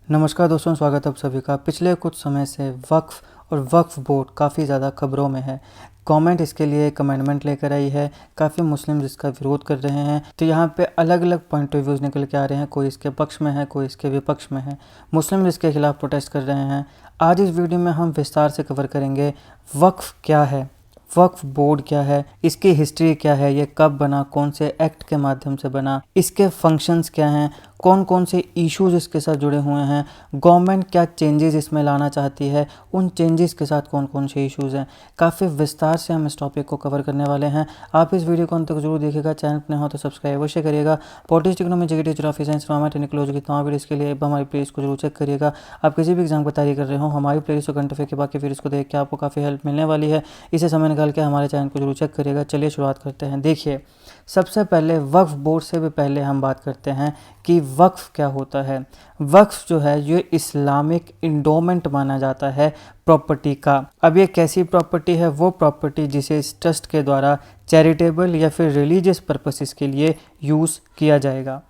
नमस्कार दोस्तों, स्वागत है आप सभी का। पिछले कुछ समय से वक्फ़ और वक्फ़ बोर्ड काफ़ी ज़्यादा खबरों में है। गवर्नमेंट इसके लिए एक अमेंडमेंट लेकर आई है। काफ़ी मुस्लिम इसका विरोध कर रहे हैं। तो यहाँ पे अलग अलग पॉइंट ऑफ व्यूज़ निकल के आ रहे हैं। कोई इसके पक्ष में है, कोई इसके विपक्ष में है। मुस्लिम इसके खिलाफ प्रोटेस्ट कर रहे हैं। आज इस वीडियो में हम विस्तार से कवर करेंगे वक्फ़ क्या है, वक्फ बोर्ड क्या है, इसकी हिस्ट्री क्या है, ये कब बना, कौन से एक्ट के माध्यम से बना, इसके फंक्शंस क्या हैं, कौन कौन से इश्यूज इसके साथ जुड़े हुए हैं, गवर्नमेंट क्या चेंजेस इसमें लाना चाहती है, उन चेंजेस के साथ कौन कौन से इश्यूज हैं। काफ़ी विस्तार से हम इस टॉपिक को कवर करने वाले हैं। आप इस वीडियो को अंत तक जरूर देखिएगा। चैनल पर नए हो तो सब्सक्राइब अवश्य करिएगा। Politics, economy, GK, geography, science, technology की तमाम वीडियोस के लिए हमारी प्लेलिस्ट को जरूर चेक करिएगा। आप किसी भी एग्जाम की तैयारी कर रहे हो, हमारी प्लेलिस्ट और करंट अफेयर के बाकी वीडियोस को देख के आपको काफ़ी हेल्प मिलने वाली है। इसे समय निकाल के हमारे चैनल को जरूर चेक करिएगा। चलिए शुरुआत करते हैं। देखिए, सबसे पहले वक्फ बोर्ड से भी पहले हम बात करते हैं कि वक्फ क्या होता है। वक्फ जो है ये इस्लामिक इंडोमेंट माना जाता है प्रॉपर्टी का। अब ये कैसी प्रॉपर्टी है? वो प्रॉपर्टी जिसे इस ट्रस्ट के द्वारा चैरिटेबल या फिर रिलीजियस पर्पसेस के लिए यूज़ किया जाएगा।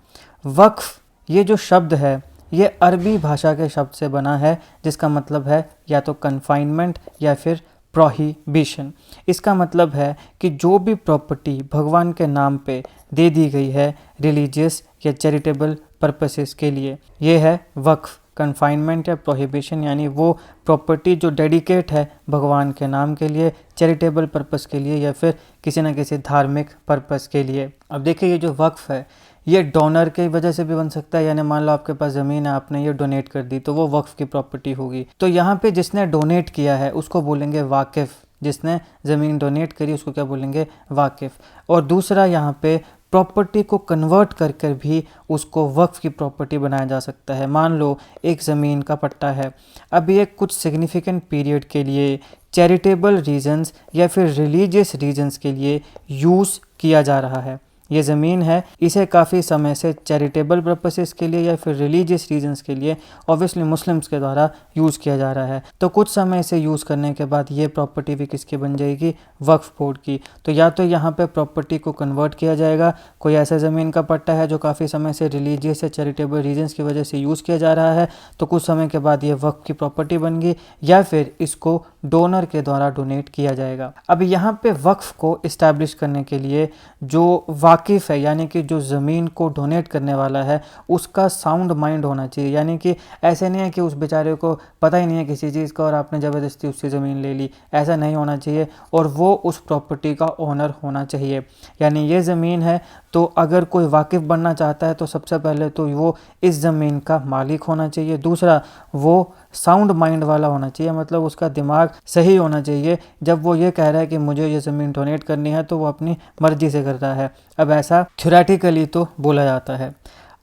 वक्फ ये जो शब्द है ये अरबी भाषा के शब्द से बना है, जिसका मतलब है या तो कन्फाइनमेंट या फिर प्रोहिबिशन। इसका मतलब है कि जो भी प्रॉपर्टी भगवान के नाम पे दे दी गई है रिलीजियस या चैरिटेबल पर्पसेस के लिए, ये है वक्फ। कन्फाइनमेंट या प्रोहिबिशन यानी वो प्रॉपर्टी जो डेडिकेट है भगवान के नाम के लिए, चैरिटेबल पर्पस के लिए या फिर किसी न किसी धार्मिक पर्पस के लिए। अब देखिए, ये जो वक्फ है ये डोनर की वजह से भी बन सकता है। यानी मान लो आपके पास ज़मीन है, आपने ये डोनेट कर दी तो वो वक्फ की प्रॉपर्टी होगी। तो यहाँ पे जिसने डोनेट किया है उसको बोलेंगे वाकिफ़। जिसने ज़मीन डोनेट करी उसको क्या बोलेंगे? वाकिफ़। और दूसरा यहाँ पे प्रॉपर्टी को कन्वर्ट कर कर भी उसको वक्फ की प्रॉपर्टी बनाया जा सकता है। मान लो एक ज़मीन का पट्टा है, अब ये कुछ सिग्निफिकेंट पीरियड के लिए चैरिटेबल रीजंस या फिर रिलीजियस रीजंस के लिए यूज़ किया जा रहा है। ये ज़मीन है, इसे काफ़ी समय से चैरिटेबल पर्पसेस के लिए या फिर रिलीजियस रीजंस के लिए ऑब्वियसली मुस्लिम्स के द्वारा यूज़ किया जा रहा है। तो कुछ समय से यूज़ करने के बाद ये प्रॉपर्टी भी किसकी बन जाएगी? वक्फ बोर्ड की। तो या तो यहाँ पे प्रॉपर्टी को कन्वर्ट किया जाएगा, कोई ऐसा ज़मीन का पट्टा है जो काफ़ी समय से रिलीजियस या चैरिटेबल रीजंस की वजह से यूज़ किया जा रहा है, तो कुछ समय के बाद ये वक्फ की प्रॉपर्टी बन गई, या फिर इसको डोनर के द्वारा डोनेट किया जाएगा। अब यहाँ पे वक्फ को इस्टेब्लिश करने के लिए जो वाकिफ़ है, यानी कि जो ज़मीन को डोनेट करने वाला है, उसका साउंड माइंड होना चाहिए। यानी कि ऐसे नहीं है कि उस बेचारे को पता ही नहीं है किसी चीज़ का और आपने ज़बरदस्ती उससे ज़मीन ले ली, ऐसा नहीं होना चाहिए। और वो उस प्रॉपर्टी का ओनर होना चाहिए। यानी ये ज़मीन है तो अगर कोई वाकिफ़ बनना चाहता है तो सबसे पहले तो वो इस ज़मीन का मालिक होना चाहिए। दूसरा, वो साउंड माइंड वाला होना चाहिए, मतलब उसका दिमाग सही होना चाहिए। जब वो ये कह रहा है कि मुझे ये ज़मीन डोनेट करनी है तो वो अपनी मर्जी से कर रहा है। अब ऐसा थ्योरेटिकली तो बोला जाता है।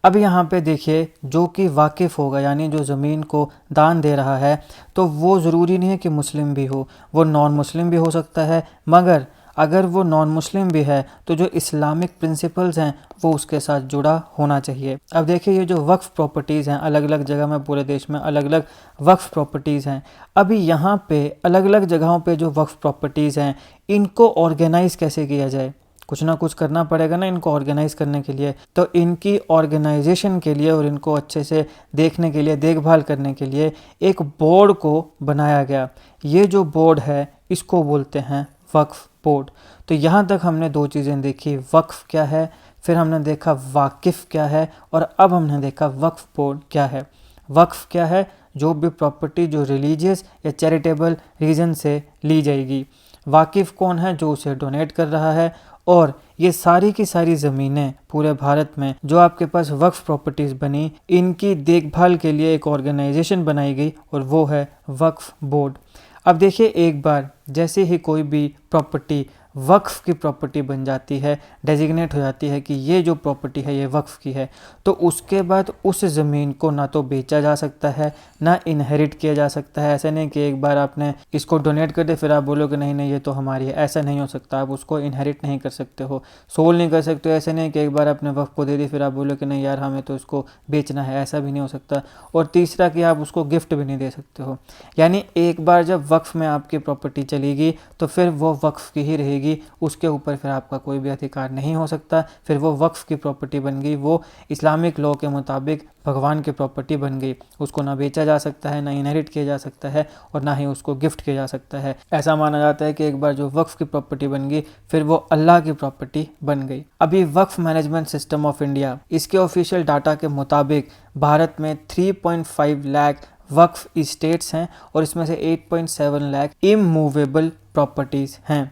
अब यहाँ पे देखिए, जो कि वाकिफ़ होगा यानी जो ज़मीन को दान दे रहा है, तो वो ज़रूरी नहीं है कि मुस्लिम भी हो, वो नॉन मुस्लिम भी हो सकता है। मगर अगर वो नॉन मुस्लिम भी है तो जो इस्लामिक प्रिंसिपल्स हैं वो उसके साथ जुड़ा होना चाहिए। अब देखिए, ये जो वक्फ प्रॉपर्टीज़ हैं, अलग अलग जगह में पूरे देश में अलग अलग वक्फ प्रॉपर्टीज़ हैं। अभी यहाँ पे अलग अलग जगहों पे जो वक्फ प्रॉपर्टीज़ हैं, इनको ऑर्गेनाइज़ कैसे किया जाए? कुछ ना कुछ करना पड़ेगा ना इनको ऑर्गेनाइज़ करने के लिए। तो इनकी ऑर्गेनाइजेशन के लिए और इनको अच्छे से देखने के लिए, देखभाल करने के लिए एक बोर्ड को बनाया गया। ये जो बोर्ड है इसको बोलते हैं वक्फ बोर्ड। तो यहाँ तक हमने दो चीज़ें देखी, वक्फ क्या है, फिर हमने देखा वाकिफ़ क्या है, और अब हमने देखा वक्फ बोर्ड क्या है। वक्फ क्या है? जो भी प्रॉपर्टी जो रिलीजियस या चैरिटेबल रीज़न से ली जाएगी। वाकिफ़ कौन है? जो उसे डोनेट कर रहा है। और ये सारी की सारी ज़मीनें पूरे भारत में जो आपके पास वक्फ प्रॉपर्टीज़ बनी, इनकी देखभाल के लिए एक ऑर्गेनाइजेशन बनाई गई और वो है वक्फ बोर्ड। अब देखिए, एक बार जैसे ही कोई भी प्रॉपर्टी वक्फ की प्रॉपर्टी बन जाती है, डेजिग्नेट हो जाती है कि ये जो प्रॉपर्टी है ये वक्फ की है, तो उसके बाद उस ज़मीन को ना तो बेचा जा सकता है ना इनहेरिट किया जा सकता है। ऐसा नहीं कि एक बार आपने इसको डोनेट कर दे फिर आप बोलोगे नहीं नहीं ये तो हमारी है, ऐसा नहीं हो सकता। आप उसको इनहेरिट नहीं कर सकते हो, सोल नहीं कर सकते हो। ऐसे नहीं कि एक बार आपने वक्फ को दे दी फिर आप बोलो कि नहीं यार हमें तो इसको बेचना है, ऐसा भी नहीं हो सकता। और तीसरा कि आप उसको गिफ्ट भी नहीं दे सकते हो। यानी एक बार जब वक्फ में आपकी प्रॉपर्टी चलेगी तो फिर वो वक्फ की ही रहेगी, जाएगी उसके ऊपर फिर आपका कोई भी अधिकार नहीं हो सकता, फिर वो वक्फ की प्रॉपर्टी बन गई, वो इस्लामिक लॉ के मुताबिक भगवान की प्रॉपर्टी बन गई। उसको ना बेचा जा सकता है, ना इनहेरिट किया जा सकता है और ना ही उसको गिफ्ट किया जा सकता है। ऐसा माना जाता है कि एक बार जो वक्फ की प्रॉपर्टी बन गई फिर वो अल्लाह की प्रॉपर्टी बन गई। अभी वक्फ मैनेजमेंट सिस्टम ऑफ इंडिया, इसके ऑफिशियल डाटा के मुताबिक भारत में 3.5 लाख वक्फ इस्टेट्स हैं और इसमें से 8.7 लाख इमूवेबल प्रॉपर्टीज़ हैं।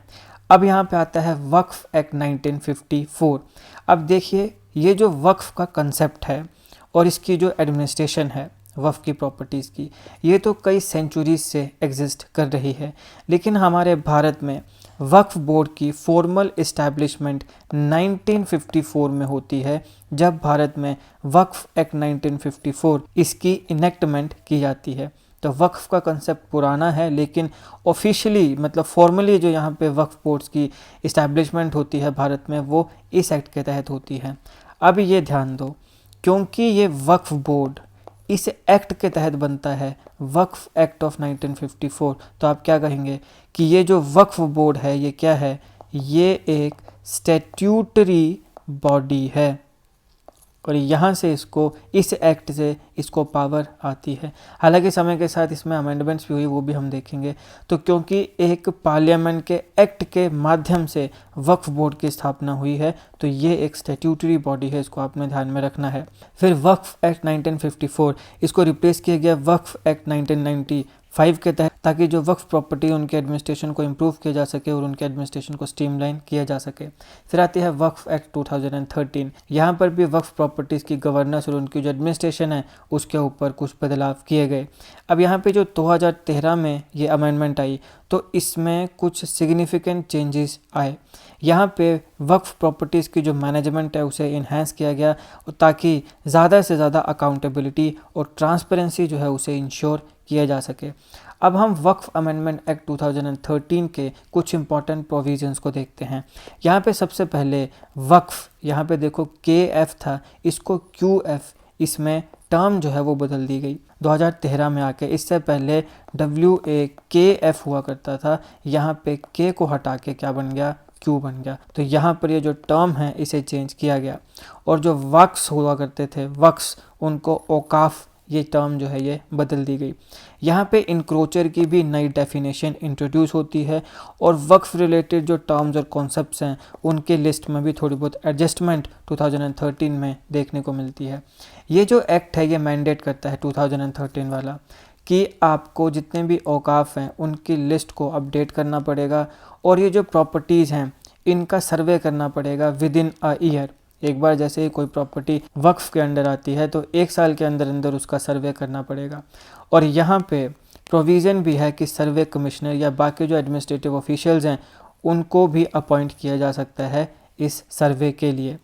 अब यहाँ पे आता है वक्फ एक्ट 1954। अब देखिए ये जो वक्फ का कंसेप्ट है और इसकी जो एडमिनिस्ट्रेशन है वक्फ की प्रॉपर्टीज़ की, ये तो कई सेंचुरीज से एग्जिस्ट कर रही है, लेकिन हमारे भारत में वक्फ बोर्ड की फॉर्मल इस्टेब्लिशमेंट 1954 में होती है, जब भारत में वक्फ एक्ट 1954 इसकी इनेक्टमेंट की जाती है। तो वक्फ का कंसेप्ट पुराना है, लेकिन ऑफिशियली मतलब फॉर्मली जो यहाँ पे वक्फ बोर्ड्स की इस्टेब्लिशमेंट होती है भारत में, वो इस एक्ट के तहत होती है। अब ये ध्यान दो, क्योंकि ये वक्फ बोर्ड इस एक्ट के तहत बनता है, वक्फ एक्ट ऑफ 1954, तो आप क्या कहेंगे कि ये जो वक्फ बोर्ड है ये क्या है? ये एक स्टैट्यूटरी बॉडी है और यहाँ से इसको इस एक्ट से इसको पावर आती है। हालांकि समय के साथ इसमें अमेंडमेंट्स भी हुई, वो भी हम देखेंगे। तो क्योंकि एक पार्लियामेंट के एक्ट के माध्यम से वक्फ बोर्ड की स्थापना हुई है, तो ये एक स्टैट्यूटरी बॉडी है, इसको आपने ध्यान में रखना है। फिर वक्फ एक्ट 1954 इसको रिप्लेस किया गया वक्फ एक्ट 1995 के तहत, ताकि जो वक्फ प्रॉपर्टी उनके एडमिनिस्ट्रेशन को इम्प्रूव किया जा सके और उनके एडमिनिस्ट्रेशन को स्ट्रीमलाइन किया जा सके। फिर आती है वक्फ एक्ट 2013। यहाँ पर भी वक्फ प्रॉपर्टीज़ की गवर्नेंस और उनकी जो एडमिनिस्ट्रेशन है उसके ऊपर कुछ बदलाव किए गए। अब यहाँ पे जो 2013 में ये अमेंडमेंट आई, तो इसमें कुछ सिग्निफिकेंट चेंजेस आए। यहाँ पे वक्फ प्रॉपर्टीज़ की जो मैनेजमेंट है उसे इन्हेंस किया गया, ताकि ज़्यादा से ज़्यादा अकाउंटेबिलिटी और ट्रांसपेरेंसी जो है उसे इंश्योर किया जा सके। अब हम वक्फ अमेंडमेंट एक्ट 2013 के कुछ इंपॉर्टेंट प्रोविजंस को देखते हैं। यहाँ पे सबसे पहले वक्फ, यहाँ पे देखो KF था, इसको QF, इसमें टर्म जो है वो बदल दी गई 2013 में आके। इससे पहले WAKF हुआ करता था, यहाँ पे K को हटा के क्या बन गया? Q बन गया। तो यहाँ पर ये जो टर्म है इसे चेंज किया गया। और जो वक्स हुआ करते थे, वक्स, उनको औकाफ, ये टर्म जो है ये बदल दी गई। यहाँ पे इंक्रोचर की भी नई डेफिनेशन इंट्रोड्यूस होती है और वक्फ रिलेटेड जो टर्म्स और कॉन्सेप्ट्स हैं उनके लिस्ट में भी थोड़ी बहुत एडजस्टमेंट 2013 में देखने को मिलती है। ये जो एक्ट है ये मैंडेट करता है 2013 वाला कि आपको जितने भी औकाफ हैं उनकी लिस्ट को अपडेट करना पड़ेगा और ये जो प्रॉपर्टीज़ हैं इनका सर्वे करना पड़ेगा विद इन अ ईयर। एक बार जैसे ही कोई प्रॉपर्टी वक्फ के अंडर आती है तो 1 साल के अंदर अंदर उसका सर्वे करना पड़ेगा। और यहाँ पे प्रोविज़न भी है कि सर्वे कमिश्नर या बाकी जो एडमिनिस्ट्रेटिव ऑफिशियल्स हैं उनको भी अपॉइंट किया जा सकता है इस सर्वे के लिए।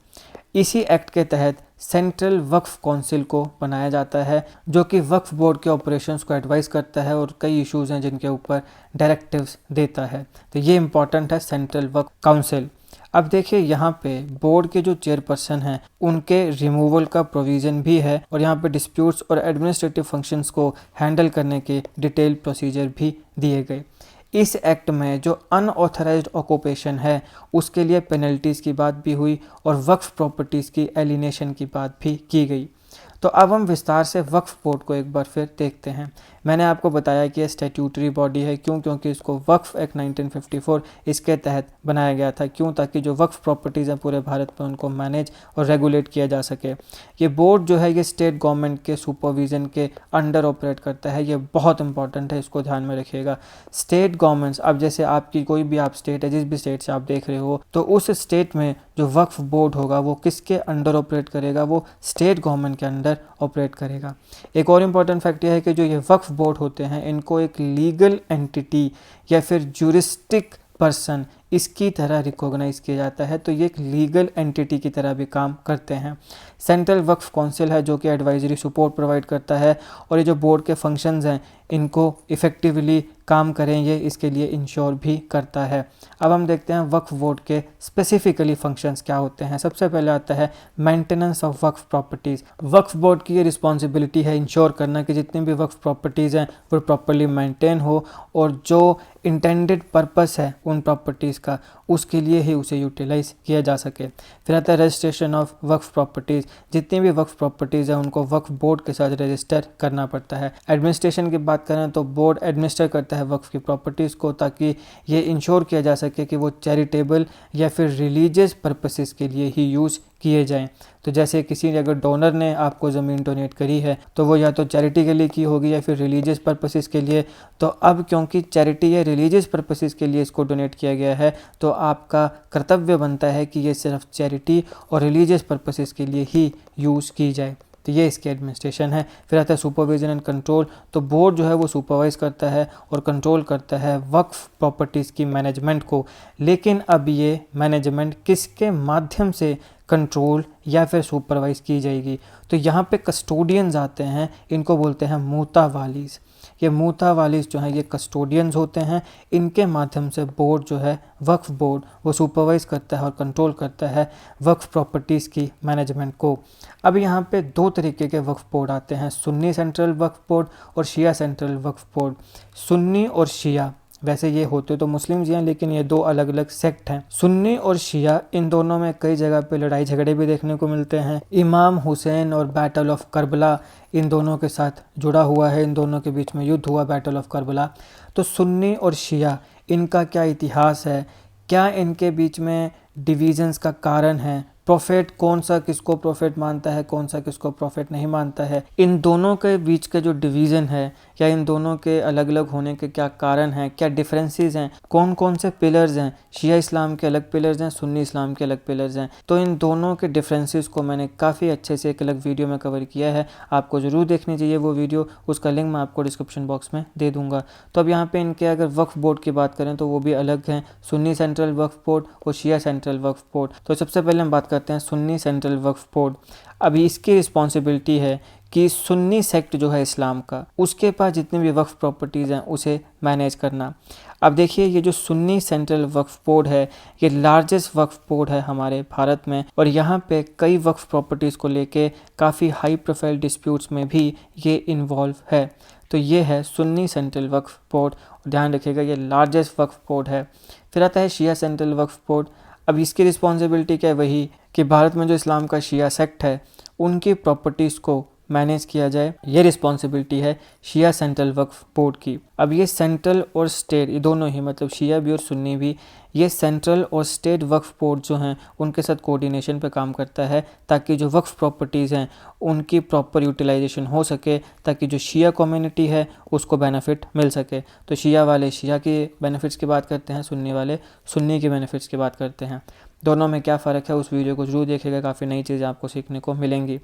इसी एक्ट के तहत सेंट्रल वक्फ काउंसिल को बनाया जाता है, जो कि वक्फ बोर्ड के ऑपरेशंस को एडवाइस करता है और कई इश्यूज़ हैं जिनके ऊपर डायरेक्टिव्स देता है। तो ये इंपॉर्टेंट है सेंट्रल वक्फ काउंसिल। अब देखिए यहाँ पे बोर्ड के जो चेयरपर्सन हैं उनके रिमूवल का प्रोविज़न भी है और यहाँ पे डिस्प्यूट्स और एडमिनिस्ट्रेटिव फंक्शंस को हैंडल करने के डिटेल प्रोसीजर भी दिए गए। इस एक्ट में जो अनऑथराइज्ड ऑक्यूपेशन है उसके लिए पेनल्टीज़ की बात भी हुई और वक्फ प्रॉपर्टीज़ की एलिनेशन की बात भी की गई। तो अब हम विस्तार से वक्फ बोर्ड को एक बार फिर देखते हैं। मैंने आपको बताया कि यह स्टैट्यूटरी बॉडी है, क्यों? क्योंकि इसको वक्फ एक्ट 1954 इसके तहत बनाया गया था। क्यों? ताकि जो वक्फ प्रॉपर्टीज़ हैं पूरे भारत में उनको मैनेज और रेगुलेट किया जा सके। ये बोर्ड जो है ये स्टेट गवर्नमेंट के सुपरविज़न के अंडर ऑपरेट करता है। ये बहुत इंपॉर्टेंट है, इसको ध्यान में रखिएगा। स्टेट गवर्नमेंट्स, अब जैसे आपकी कोई भी आप स्टेट है, जिस भी स्टेट से आप देख रहे हो, तो उस स्टेट में जो वक्फ बोर्ड होगा वो किसके अंडर ऑपरेट करेगा? वो स्टेट गवर्नमेंट के अंडर ऑपरेट करेगा। एक और इम्पॉर्टेंट फैक्ट यह है कि जो ये वक्फ बोर्ड होते हैं इनको एक लीगल एंटिटी या फिर ज्यूरिस्टिक पर्सन इसकी तरह रिकॉग्नाइज किया जाता है। तो ये एक लीगल एंटिटी की तरह भी काम करते हैं। सेंट्रल वक्फ काउंसिल है जो कि एडवाइजरी सपोर्ट प्रोवाइड करता है और ये जो बोर्ड के फंक्शंस हैं इनको इफ़ेक्टिवली काम करें ये इसके लिए इंश्योर भी करता है। अब हम देखते हैं वक्फ बोर्ड के स्पेसिफिकली फंक्शंस क्या होते हैं। सबसे पहले आता है maintenance of Waqf properties. Waqf board की ये रिस्पॉन्सिबिलिटी है इंश्योर करना कि जितनी भी वक्फ प्रॉपर्टीज़ हैं वो प्रॉपर्ली मेंटेन हो और जो इंटेंडेड पर्पस है उन प्रॉपर्टीज़ प्रॉपर्टीज़ का, उसके लिए ही उसे यूटिलाइज़ किया जा सके। फिर आता है रजिस्ट्रेशन ऑफ वक्फ प्रॉपर्टीज़। जितनी भी वक्फ प्रॉपर्टीज़ हैं उनको वक्फ बोर्ड के साथ रजिस्टर करना पड़ता है। एडमिनिस्ट्रेशन की बात करें तो बोर्ड एडमिनिस्टर करता है वक्फ की प्रॉपर्टीज़ को, ताकि ये इंश्योर किया जा सके कि वो चैरिटेबल या फिर रिलीजियस पर्पसेस के लिए ही यूज़ किए जाएं। तो जैसे किसी अगर डोनर ने आपको ज़मीन डोनेट करी है तो वो या तो चैरिटी के लिए की होगी या फिर रिलीजियस पर्पसेस के लिए। तो अब क्योंकि चैरिटी या रिलीजियस पर्पसेस के लिए इसको डोनेट किया गया है तो आपका कर्तव्य बनता है कि ये सिर्फ चैरिटी और रिलीजियस पर्पसेस के लिए ही यूज़ की जाए। तो ये इसकी एडमिनिस्ट्रेशन है। फिर आता है सुपरविजन एंड कंट्रोल। तो बोर्ड जो है वो सुपरवाइज करता है और कंट्रोल करता है वक्फ प्रॉपर्टीज़ की मैनेजमेंट को। लेकिन अब ये मैनेजमेंट किसके माध्यम से कंट्रोल या फिर सुपरवाइज की जाएगी? तो यहाँ पे कस्टोडियंस आते हैं, इनको बोलते हैं मूतावालीज़। ये मूतावालीज़ जो हैं ये कस्टोडियंस होते हैं, इनके माध्यम से बोर्ड जो है वक्फ बोर्ड वो सुपरवाइज करता है और कंट्रोल करता है वक्फ प्रॉपर्टीज़ की मैनेजमेंट को। अब यहाँ पे दो तरीके के वक्फ बोर्ड आते हैं, सुन्नी सेंट्रल वक्फ बोर्ड और शिया सेंट्रल वक्फ बोर्ड। सुन्नी और शिया, वैसे ये होते तो मुस्लिम ही हैं लेकिन ये दो अलग अलग सेक्ट हैं। सुन्नी और शिया, इन दोनों में कई जगह पे लड़ाई झगड़े भी देखने को मिलते हैं। इमाम हुसैन और बैटल ऑफ करबला इन दोनों के साथ जुड़ा हुआ है, इन दोनों के बीच में युद्ध हुआ बैटल ऑफ करबला। तो सुन्नी और शिया, इनका क्या इतिहास है, क्या इनके बीच में डिवीज़न्स का कारण है, प्रोफेट कौन सा किसको प्रोफेट मानता है, कौन सा किसको प्रोफेट नहीं मानता है, इन दोनों के बीच का जो डिवीज़न है या इन दोनों के अलग अलग होने के क्या कारण हैं, क्या डिफरेंसेस हैं, कौन कौन से पिलर्स हैं, शिया इस्लाम के अलग पिलर्स हैं, सुन्नी इस्लाम के अलग पिलर्स हैं। तो इन दोनों के डिफरेंसेस को मैंने काफ़ी अच्छे से एक अलग वीडियो में कवर किया है, आपको ज़रूर देखनी चाहिए वो वीडियो, उसका लिंक मैं आपको डिस्क्रिप्शन बॉक्स में दे दूँगा। तो अब यहाँ पर इनके अगर वक्फ बोर्ड की बात करें तो वो भी अलग हैं, सुन्नी सेंट्रल वक्फ बोर्ड और शिया सेंट्रल वक्फ बोर्ड। तो सबसे पहले हम बात करते हैं सुन्नी सेंट्रल वक्फ बोर्ड। अभी इसकी रिस्पॉन्सिबिलिटी है कि सुन्नी सेक्ट जो है इस्लाम का, उसके पास जितनी भी वक्फ प्रॉपर्टीज़ हैं उसे मैनेज करना। अब देखिए ये जो सुन्नी सेंट्रल वक्फ बोर्ड है ये लार्जेस्ट वक्फ बोर्ड है हमारे भारत में, और यहाँ पे कई वक्फ प्रॉपर्टीज़ को लेके काफ़ी हाई प्रोफाइल डिस्प्यूट्स में भी ये इन्वॉल्व है। तो ये है सुन्नी सेंट्रल वक्फ बोर्ड, ध्यान रखिएगा ये लार्जेस्ट वक्फ बोर्ड है। फिर आता है शिया सेंट्रल वक्फ बोर्ड। अब इसकी रिस्पॉन्सिबिलिटी क्या है, वही कि भारत में जो इस्लाम का शिया सेक्ट है उनकी प्रॉपर्टीज़ को मैनेज किया जाए, ये रिस्पॉन्सिबिलिटी है शिया सेंट्रल वक्फ बोर्ड की। अब ये सेंट्रल और स्टेट, ये दोनों ही, मतलब शिया भी और सुन्नी भी, ये सेंट्रल और स्टेट वक्फ बोर्ड जो हैं उनके साथ कोऑर्डिनेशन पे काम करता है ताकि जो वक्फ प्रॉपर्टीज़ हैं उनकी प्रॉपर यूटिलाइजेशन हो सके, ताकि जो शिया कम्युनिटी है उसको बेनिफिट मिल सके। तो शिया वाले शिया के बेनिफिट्स की बात करते हैं, सुन्नी वाले सुन्नी के बेनिफिट्स की बात करते हैं। दोनों में क्या फ़र्क है उस वीडियो को जरूर देखिएगा, काफ़ी नई चीज़ें आपको सीखने को मिलेंगी।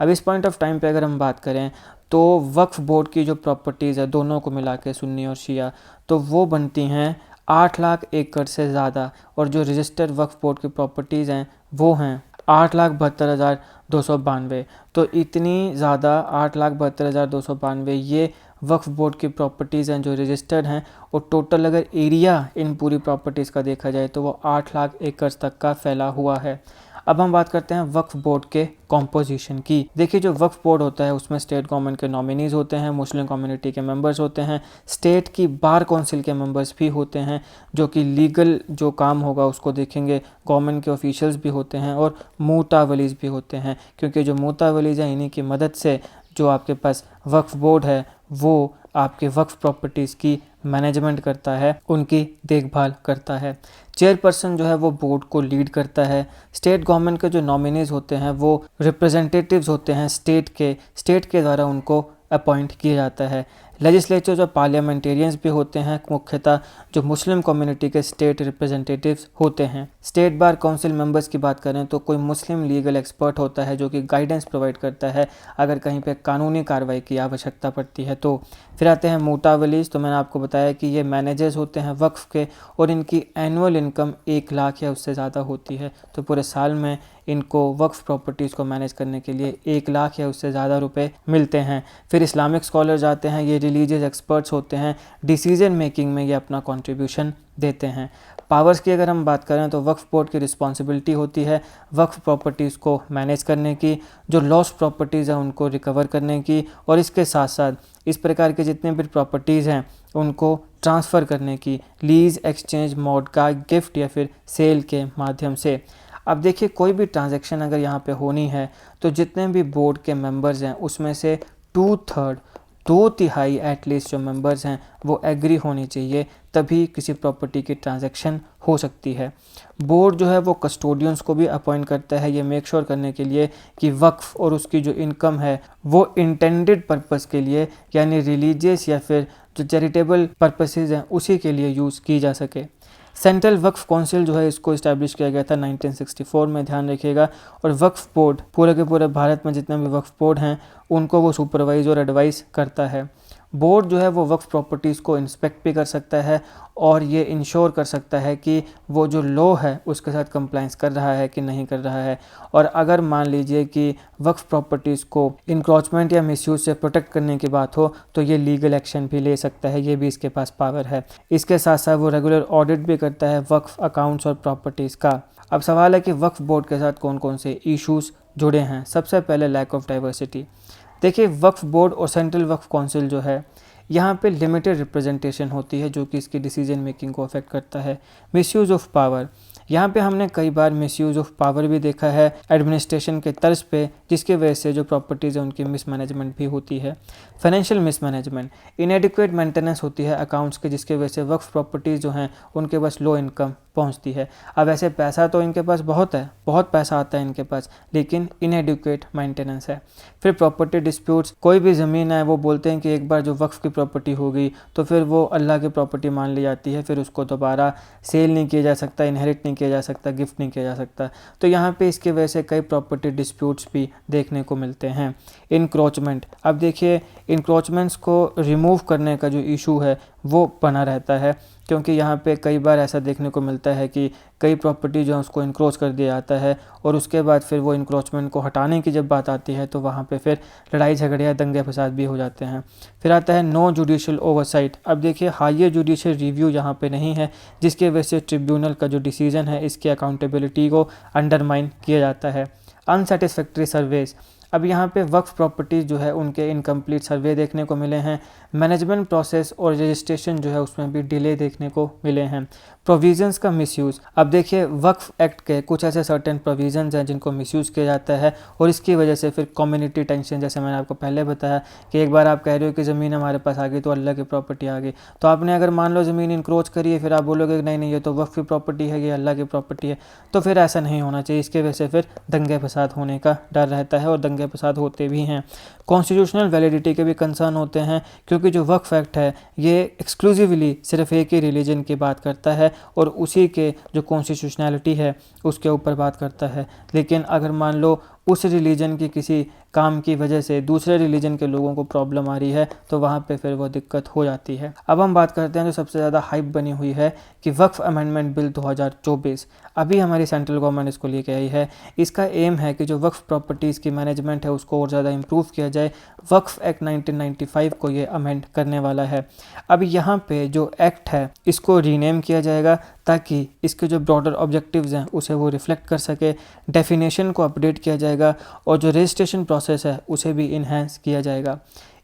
अब इस पॉइंट ऑफ टाइम पे अगर हम बात करें तो वक्फ बोर्ड की जो प्रॉपर्टीज़ है दोनों को मिला के सुन्नी और शिया, तो वो बनती हैं 8 लाख एकड़ से ज़्यादा, और जो रजिस्टर्ड वक्फ बोर्ड की प्रॉपर्टीज़ हैं वो हैं 8,72,292। तो इतनी ज़्यादा 8,72,292 ये वक्फ बोर्ड की प्रॉपर्टीज़ हैं जो रजिस्टर्ड हैं, और टोटल अगर एरिया इन पूरी प्रॉपर्टीज़ का देखा जाए तो वो 8 लाख एकड़ तक का फैला हुआ है। अब हम बात करते हैं वक्फ बोर्ड के कॉम्पोजिशन की। देखिए जो वक्फ बोर्ड होता है उसमें स्टेट गवर्नमेंट के नॉमिनीज़ होते हैं, मुस्लिम कम्युनिटी के मेंबर्स होते हैं, स्टेट की बार काउंसिल के मेंबर्स भी होते हैं जो कि लीगल जो काम होगा उसको देखेंगे, गवर्नमेंट के ऑफिशियल्स भी होते हैं, और मूतावलीज़ भी होते हैं, क्योंकि जो मूतावलीज़ हैं इन्हीं की मदद से जो आपके पास वक्फ बोर्ड है वो आपके वक्फ प्रॉपर्टीज़ की मैनेजमेंट करता है, उनकी देखभाल करता है। चेयरपर्सन जो है वो बोर्ड को लीड करता है। स्टेट गवर्नमेंट के जो नॉमिनीज़ होते हैं वो रिप्रेजेंटेटिव्स होते हैं स्टेट के द्वारा उनको अपॉइंट किया जाता है। लेजिस्लेचर जो पार्लियामेंटेरियंस भी होते हैं, मुख्यतः जो मुस्लिम कम्युनिटी के स्टेट रिप्रेजेंटेटिव्स होते हैं। स्टेट बार काउंसिल मेंबर्स की बात करें तो कोई मुस्लिम लीगल एक्सपर्ट होता है जो कि गाइडेंस प्रोवाइड करता है अगर कहीं पे कानूनी कार्रवाई की आवश्यकता पड़ती है तो। फिर आते हैं मूतावलीज़। तो मैंने आपको बताया कि ये मैनेजर्स होते हैं वक्फ के, और इनकी एनुअल इनकम 1 लाख या उससे ज़्यादा होती है। तो पूरे साल में इनको वक्फ प्रॉपर्टीज़ को मैनेज करने के लिए 1 लाख या उससे ज़्यादा रुपए मिलते हैं। फिर इस्लामिक स्कॉलर्स आते हैं, ये रिलीजियस एक्सपर्ट्स होते हैं, डिसीजन मेकिंग में ये अपना कंट्रीब्यूशन देते हैं। पावर्स की अगर हम बात करें तो वक्फ बोर्ड की रिस्पॉन्सिबिलिटी होती है वक्फ प्रॉपर्टीज़ को मैनेज करने की, जो लॉस्ट प्रॉपर्टीज़ हैं उनको रिकवर करने की, और इसके साथ साथ इस प्रकार के जितने भी प्रॉपर्टीज़ हैं उनको ट्रांसफ़र करने की लीज़, एक्सचेंज, मॉडगार्ड, गिफ्ट या फिर सेल के माध्यम से। अब देखिए कोई भी ट्रांजैक्शन अगर यहाँ पे होनी है तो जितने भी बोर्ड के मेंबर्स हैं उसमें से 2/3 2/3 एटलीस्ट जो मेंबर्स हैं वो एग्री होनी चाहिए, तभी किसी प्रॉपर्टी की ट्रांजैक्शन हो सकती है। बोर्ड जो है वो कस्टोडियंस को भी अपॉइंट करता है ये मेक श्योर करने के लिए कि वक्फ और उसकी जो इनकम है वो इंटेंडेड पर्पस के लिए यानी रिलीजियस या फिर जो चैरिटेबल पर्पसेस हैं उसी के लिए यूज़ की जा सके। सेंट्रल वक्फ काउंसिल जो है इसको इस्टेब्लिश किया गया था 1964 में, ध्यान रखिएगा। और वक्फ बोर्ड पूरे के पूरे भारत में जितने भी वक्फ बोर्ड हैं उनको वो सुपरवाइज और एडवाइस करता है। बोर्ड जो है वो वक्फ प्रॉपर्टीज़ को इंस्पेक्ट भी कर सकता है और ये इंश्योर कर सकता है कि वो जो लॉ है उसके साथ कंप्लाइंस कर रहा है कि नहीं कर रहा है। और अगर मान लीजिए कि वक्फ प्रॉपर्टीज़ को इंक्रोचमेंट या मिसयूज से प्रोटेक्ट करने की बात हो तो ये लीगल एक्शन भी ले सकता है, ये भी इसके पास पावर है। इसके साथ साथ वो रेगुलर ऑडिट भी करता है वक्फ अकाउंट्स और प्रॉपर्टीज़ का। अब सवाल है कि वक्फ बोर्ड के साथ कौन कौन से इश्यूज़ जुड़े हैं। सबसे पहले लैक ऑफ डाइवर्सिटी। देखिए वक्फ बोर्ड और सेंट्रल वक्फ काउंसिल जो है यहाँ पे लिमिटेड रिप्रेजेंटेशन होती है जो कि इसकी डिसीजन मेकिंग को अफेक्ट करता है। मिसयूज़ ऑफ पावर, यहाँ पे हमने कई बार मिसयूज़ ऑफ पावर भी देखा है एडमिनिस्ट्रेशन के तर्ज पे, जिसकी वजह से जो प्रॉपर्टीज़ हैं उनकी मिसमैनेजमेंट भी होती है। फाइनेंशियल मिसमैनेजमेंट, इनएडिक्वेट मेंटेनेंस होती है अकाउंट्स की, जिसकी वजह से वक्फ प्रॉपर्टीज़ जो हैं उनके पास लो इनकम पहुंचती है। अब ऐसे पैसा तो इनके पास बहुत है, बहुत पैसा आता है इनके पास, लेकिन इनएडिक्वेट मेंटेनेंस है। फिर प्रॉपर्टी डिस्प्यूट्स, कोई भी ज़मीन है वो बोलते हैं कि एक बार जो वक्फ की प्रॉपर्टी हो गई तो फिर वो अल्लाह की प्रॉपर्टी मान ली जाती है, फिर उसको दोबारा सेल नहीं किया जा सकता, इनहेरिट नहीं किया जा सकता, गिफ्ट नहीं किया जा सकता। तो यहाँ पे इसकी वजह से कई प्रॉपर्टी डिस्प्यूट्स भी देखने को मिलते हैं। इंक्रोचमेंट, अब देखिए इंक्रोचमेंट्स को रिमूव करने का जो इशू है वो बना रहता है, क्योंकि यहाँ पे कई बार ऐसा देखने को मिलता है कि कई प्रॉपर्टी जो है उसको इंक्रोच कर दिया जाता है और उसके बाद फिर वो इंक्रोचमेंट को हटाने की जब बात आती है तो वहाँ पे फिर लड़ाई झगड़े या दंगे फसाद भी हो जाते हैं। फिर आता है नो जुडिशियल ओवरसाइट। अब देखिए हायर जुडिशियल रिव्यू यहाँ पे नहीं है, जिसकी वजह से ट्रिब्यूनल का जो डिसीजन है इसकी अकाउंटेबिलिटी को अंडरमाइन किया जाता है। अनसेटिस्फैक्ट्री सर्वेज, अब यहाँ पे वक्फ प्रॉपर्टीज़ जो है उनके इनकम्प्लीट सर्वे देखने को मिले हैं। मैनेजमेंट प्रोसेस और रजिस्ट्रेशन जो है उसमें भी डिले देखने को मिले हैं। प्रोविज़न्स का मिसयूज़, अब देखिए वक्फ एक्ट के कुछ ऐसे सर्टेन प्रोविज़न्स हैं जिनको मिसयूज़ किया जाता है और इसकी वजह से फिर कम्युनिटी टेंशन, जैसे मैंने आपको पहले बताया कि एक बार आप कह रहे हो कि ज़मीन हमारे पास आ गई तो अल्लाह की प्रॉपर्टी आ गई, तो आपने अगर मान लो ज़मीन इंक्रोच करी है, फिर आप बोलोगे नहीं नहीं ये तो वक्फ की प्रॉपर्टी है, ये अल्लाह की प्रॉपर्टी है, तो फिर ऐसा नहीं होना चाहिए। इसकी वजह से फिर दंगे फसाद होने का डर रहता है और दंगे फसाद होते भी हैं। कॉन्स्टिट्यूशनल वैलिडिटी के भी कंसर्न होते हैं, क्योंकि जो वक्फ एक्ट है ये एक्सक्लूसिवली सिर्फ एक ही रिलीजन की बात करता है और उसी के जो कॉन्स्टिट्यूशनैलिटी है उसके ऊपर बात करता है। लेकिन अगर मान लो उस रिलीजन की किसी काम की वजह से दूसरे रिलीजन के लोगों को प्रॉब्लम आ रही है तो वहाँ पे फिर वो दिक्कत हो जाती है। अब हम बात करते हैं जो सबसे ज़्यादा हाइप बनी हुई है कि वक्फ अमेंडमेंट बिल 2024, अभी हमारी सेंट्रल गवर्नमेंट इसको लेके आई है। इसका एम है कि जो वक्फ प्रॉपर्टीज़ की मैनेजमेंट है उसको और ज़्यादा इम्प्रूव किया जाए। वक्फ एक्ट 1995 को ये अमेंड करने वाला है। अब यहाँ पे जो एक्ट है इसको रीनेम किया जाएगा ताकि इसके जो ब्रॉडर ऑब्जेक्टिव्स हैं उसे वो रिफ्लेक्ट कर सके। डेफिनेशन को अपडेट किया जाएगा और जो रजिस्ट्रेशन प्रोसेस है उसे भी इन्हेंस किया जाएगा।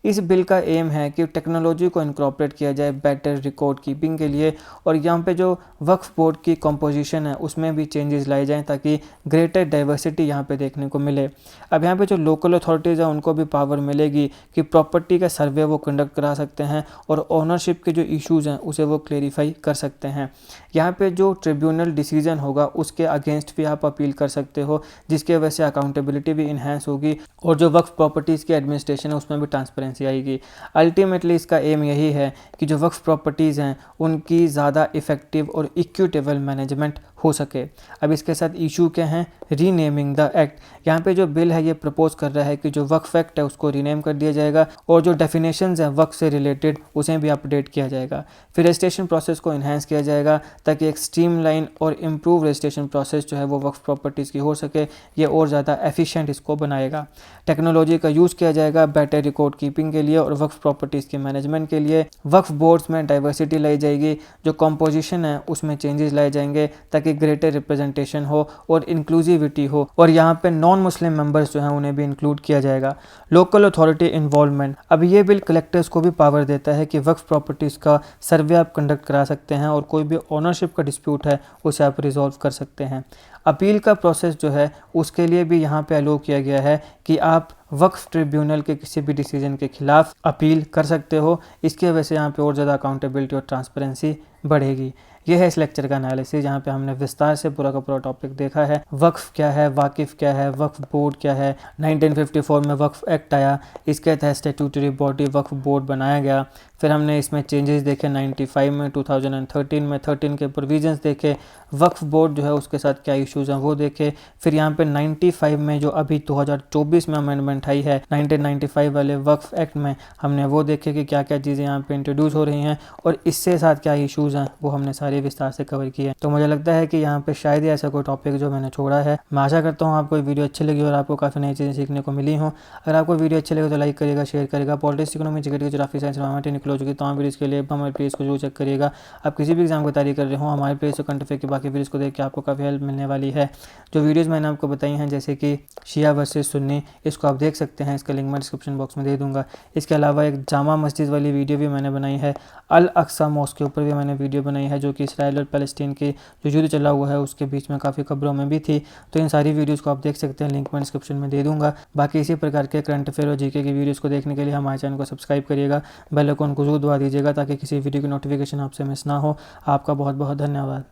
इस बिल का एम है कि टेक्नोलॉजी को इनकॉर्पोरेट किया जाए बेटर रिकॉर्ड कीपिंग के लिए, और यहाँ पे जो वक्फ बोर्ड की कंपोजिशन है उसमें भी चेंजेस लाए जाएं ताकि ग्रेटर डाइवर्सिटी यहाँ पे देखने को मिले। अब यहाँ पे जो लोकल अथॉरिटीज़ हैं उनको भी पावर मिलेगी कि प्रॉपर्टी का सर्वे वो कंडक्ट करा सकते हैं और ओनरशिप के जो इश्यूज़ हैं उसे वो क्लेरिफाई कर सकते हैं। यहाँ पे जो ट्रिब्यूनल डिसीजन होगा उसके अगेंस्ट भी आप अपील कर सकते हो, जिसकी वजह से अकाउंटेबिलिटी भी इन्हेंस होगी और जो वक्फ प्रॉपर्टीज़ की एडमिनिस्ट्रेशन है उसमें भी ट्रांसपेरेंसी आएगी। अल्टीमेटली इसका एम यही है कि जो वक्फ प्रॉपर्टीज़ हैं उनकी ज़्यादा इफ़ेक्टिव और इक्विटेबल मैनेजमेंट हो सके। अब इसके साथ इशू क्या हैं, रीनेमिंग द एक्ट। यहाँ पे जो बिल है ये प्रपोज कर रहा है कि जो वक्फ एक्ट है उसको रीनेम कर दिया जाएगा और जो डेफिनेशंस हैं वक्फ से रिलेटेड उसे भी अपडेट किया जाएगा। फिर रजिस्ट्रेशन प्रोसेस को इन्हेंस किया जाएगा ताकि एक स्ट्रीमलाइन और इम्प्रूव रजिस्ट्रेशन प्रोसेस जो है वो वक्फ प्रॉपर्टीज़ की हो सके। ये और ज़्यादा एफिशिएंट इसको बनाएगा। टेक्नोलॉजी का यूज़ किया जाएगा बेटर रिकॉर्ड कीपिंग के लिए और वक्फ प्रॉपर्टीज़ के मैनेजमेंट के लिए। वक्फ बोर्ड्स में डाइवर्सिटी लाई जाएगी, जो कॉम्पोजिशन है उसमें चेंजेस लाए जाएंगे ताकि ताकि ग्रेटर रिप्रेजेंटेशन हो और इंक्लूसिविटी हो, और यहाँ पे नॉन मुस्लिम मेंबर्स जो हैं उन्हें भी इंक्लूड किया जाएगा। लोकल अथॉरिटी इन्वॉल्वमेंट, अब ये बिल कलेक्टर्स को भी पावर देता है कि वक्फ प्रॉपर्टीज़ का सर्वे आप कंडक्ट करा सकते हैं और कोई भी ओनरशिप का डिस्प्यूट है उसे आप रिजॉल्व कर सकते हैं। अपील का प्रोसेस जो है उसके लिए भी यहाँ पे अलो किया गया है कि आप वक्फ ट्रिब्यूनल के किसी भी डिसीजन के खिलाफ अपील कर सकते हो। इसकी वजह से यहाँ पे और ज़्यादा अकाउंटेबिलिटी और ट्रांसपेरेंसी बढ़ेगी। यह है इस लेक्चर का एनालिसिस, जहाँ पे हमने विस्तार से पूरा का पूरा टॉपिक देखा है। वक्फ क्या है, वाकिफ़ क्या है, वक्फ बोर्ड क्या है। 1954 में वक्फ एक्ट आया, इसके तहत स्टैट्यूटरी बॉडी वक्फ बोर्ड बनाया गया। फिर हमने इसमें चेंजेस देखे 95 में, 2013 में 13 के प्रोविजंस देखे। वक्फ बोर्ड जो है उसके साथ क्या इश्यूज़ हैं वो देखे। फिर यहाँ पे 95 में जो अभी 2024 में अमेंडमेंट आई है 1995 वाले वक्फ एक्ट में, हमने वो देखे कि क्या क्या चीज़ें यहाँ पे इंट्रोड्यूस हो रही हैं और इससे साथ क्या इश्यूज़ हैं वो हमने सारे विस्तार से कवर किए। तो मुझे लगता है कि यहाँ पे शायद ही ऐसा कोई टॉपिक जो मैंने छोड़ा है। मैं आशा करता हूँ आपको वीडियो अच्छी लगी और आपको काफ़ी नई चीज़ें सीखने को मिली हों। अगर आपको वीडियो अच्छी लगे तो लाइक करिएगा, शेयर करिएगा। Politics, economy, GK, geography, science, environment हो चुकी तमाम वीडियोज़ के लिए हमारे पेज को जरूर चेक करिएगा। आप किसी भी एग्जाम की तैयारी कर रहे हो, हमारे पेज से करंट अफेयर की बाकी वीडियोज़ को देख के आपको काफ़ी हेल्प मिलने वाली है। जो वीडियोज़ मैंने आपको बताई हैं जैसे कि शिया वर्सेस सुन्नी, इसको आप देख सकते हैं, इसका लिंक मैं डिस्क्रिप्शन बॉक्स में दे दूंगा। इसके अलावा एक जामा मस्जिद वाली वीडियो भी मैंने बनाई है। अल अक्सा मॉस्क के ऊपर भी मैंने वीडियो बनाई है, जो कि इसराइल और पैलेस्टीन की जो युद्ध चला हुआ है उसके बीच में काफ़ी खबरों में भी थी। तो इन सारी वीडियोज़ को आप देख सकते हैं, लिंक मैं डिस्क्रिप्शन में दे दूंगा। बाकी इसी प्रकार के करंट अफेयर और जीके की वीडियोज़ को देखने के लिए हमारे चैनल को सब्सक्राइब करिएगा, बेल आइकन को जरूर दबा दीजिएगा ताकि किसी वीडियो की नोटिफिकेशन आपसे मिस ना हो। आपका बहुत बहुत धन्यवाद।